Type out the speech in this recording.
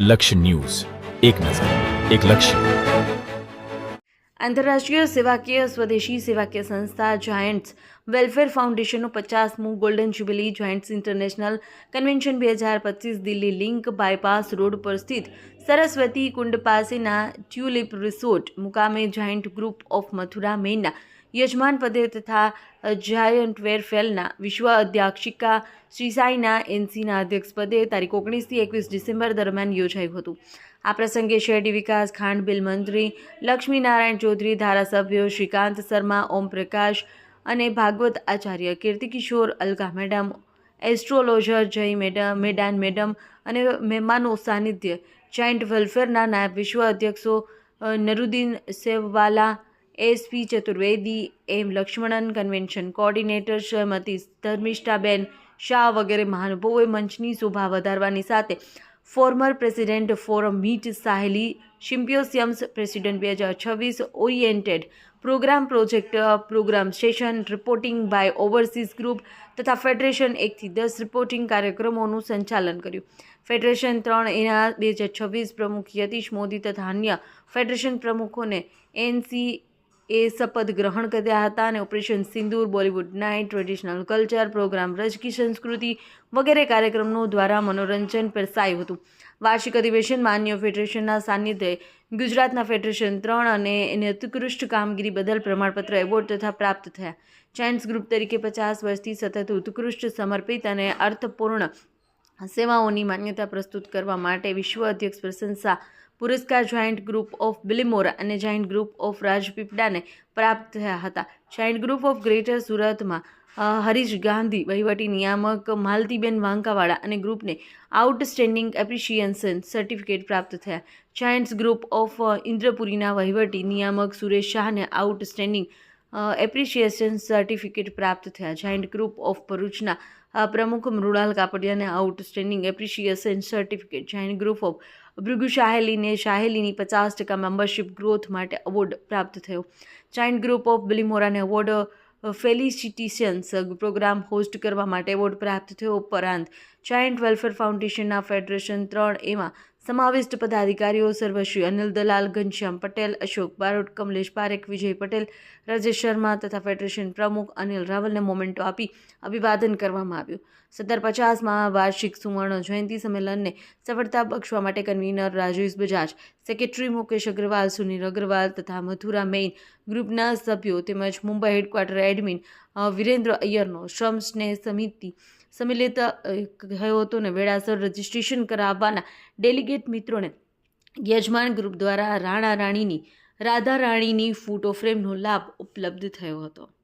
લક્ષ્ય ન્યૂઝ, એક નજર, એક લક્ષ્ય. આંતરરાષ્ટ્રીય સેવાકીય સ્વદેશી સેવાકીય સંસ્થા જાયન્ટ્સ વેલફેર ફાઉન્ડેશનનું 50મું golden jubilee Giants International convention 2025 Delhi link bypass road પર સ્થિત સરસ્વતી કુંડ પાસેના ટ્યુલિપ રિસોર્ટ મુકામે જાયન્ટ ગ્રુપ ઓફ મથુરા મેઇનના યજમાન પદે તથા જાયન્ટ વેરફેલના વિશ્વ અધ્યક્ષિકા શ્રી સાઈના એનસીના અધ્યક્ષ પદે તારીખ 19 થી 21 ડિસેમ્બર દરમિયાન યોજાયું હતું. આ પ્રસંગે શહેરી વિકાસ ખાંડ બિલ મંત્રી લક્ષ્મીનારાયણ ચૌધરી, ધારાસભ્યો શ્રીકાંત શર્મા, ઓમ પ્રકાશ અને ભાગવત આચાર્ય, કીર્તિકિશોર, અલકા મેડમ, એસ્ટ્રોલોજર જય મેદાન મેડમ અને મહેમાનો સાનિધ્ય જાયન્ટ વેલફેરના નાયબ વિશ્વ અધ્યક્ષો Naruddin Sevwala, SP Chaturvedi, M Lakshmanan, convention coordinator Shrimati Dharmishthaben Shah વગેરે મહાનુભાવોએ મંચની શોભા વધારવાની સાથે former president forum meet Saheli symposiums president 2026 oriented programme project programme session reporting by overseas group તથા ફેડરેશન 1 થી 10 રિપોર્ટિંગ કાર્યક્રમોનું સંચાલન કર્યું. ફેડરેશન 3 એના 2026 પ્રમુખ યતીશ મોદી તથા અન્ય ફેડરેશન પ્રમુખોને એનસી શપથ ગ્રહણ કર્યા હતા અને operation Sindoor, Bollywood night, traditional culture programme, રાજકીય સંસ્કૃતિ વગેરે કાર્યક્રમો દ્વારા મનોરંજન પીરસાયું હતું. વાર્ષિક અધિવેશનમાં અન્ય ફેડરેશનના સાનિધ્યે ગુજરાતના ફેડરેશન 3 અને એને ઉત્કૃષ્ટ કામગીરી બદલ પ્રમાણપત્ર, એવોર્ડ તથા પ્રાપ્ત થયા. જાયન્ટ્સ ગ્રુપ તરીકે 50 વર્ષથી સતત ઉત્કૃષ્ટ, સમર્પિત અને અર્થપૂર્ણ સેવાઓની માન્યતા પ્રસ્તુત કરવા માટે વિશ્વ અધ્યક્ષ પ્રશંસા પુરસ્કાર જાયન્ટ ગ્રુપ ઓફ બિલીમોરા અને જાયન્ટ ગ્રુપ ઓફ રાજપીપળાને પ્રાપ્ત થયા હતા. જાયન્ટ ગ્રુપ ઓફ ગ્રેટર સુરતમાં હરીશ ગાંધી, વહીવટી નિયામક માલતીબેન વાંકાવાળા અને ગ્રુપને આઉટસ્ટેન્ડિંગ એપ્રિશિએશન સર્ટિફિકેટ પ્રાપ્ત થયા. જાયન્ટ્સ ગ્રુપ ઓફ ઇન્દ્રપુરીના વહીવટી નિયામક સુરેશ શાહને આઉટસ્ટેન્ડિંગ એપ્રિશિએશન સર્ટિફિકેટ પ્રાપ્ત થયા. જાયન્ટ ગ્રુપ ઓફ ભરૂચના પ્રમુખ મૃણાલ કાપડિયાને outstanding appreciation certificate. Giant group of Bhrigu શાહેલીની 50% મેમ્બરશિપ ગ્રોથ માટે એવોર્ડ પ્રાપ્ત થયો. જાયન્ટ ગ્રુપ ઓફ બિલીમોરાને એવોર્ડ ફેલિસિટેશન્સ પ્રોગ્રામ હોસ્ટ કરવા માટે એવોર્ડ પ્રાપ્ત થયો. ઉપરાંત જાયન્ટ વેલફેર ફાઉન્ડેશનના ફેડરેશન 3 એમાં સમાવિષ્ટ પદાધિકારીઓ સર્વશ્રી અનિલ દલાલ, ઘનશ્યામ પટેલ, અશોક બારોટ, કમલેશ પારેખ, વિજય પટેલ, રાજેશ શર્મા તથા ફેડરેશન પ્રમુખ અનિલ રાવલને મોમેન્ટો આપી અભિવાદન કરવામાં આવ્યું. સત્તર 50માં વાર્ષિક સુવર્ણ જયંતિ સંમેલનને સફળતા બક્ષવા માટે કન્વીનર રાજેશ બજાજ, સેક્રેટરી મુકેશ અગ્રવાલ, સુનિલ અગ્રવાલ તથા મથુરા મેઇન ગ્રુપના સભ્યો તેમજ મુંબઈ હેડક્વાર્ટર એડમિન વિરેન્દ્ર અય્યરનો શ્રમ સ્નેહ સમિતિ સંમિલિત થયો હતો અને વેળાસર રજીસ્ટ્રેશન કરાવવાના ડેલિગેટ મિત્રોને યજમાન ગ્રુપ દ્વારા રાધા રાણીની ફોટો ફ્રેમનો લાભ ઉપલબ્ધ થયો હતો.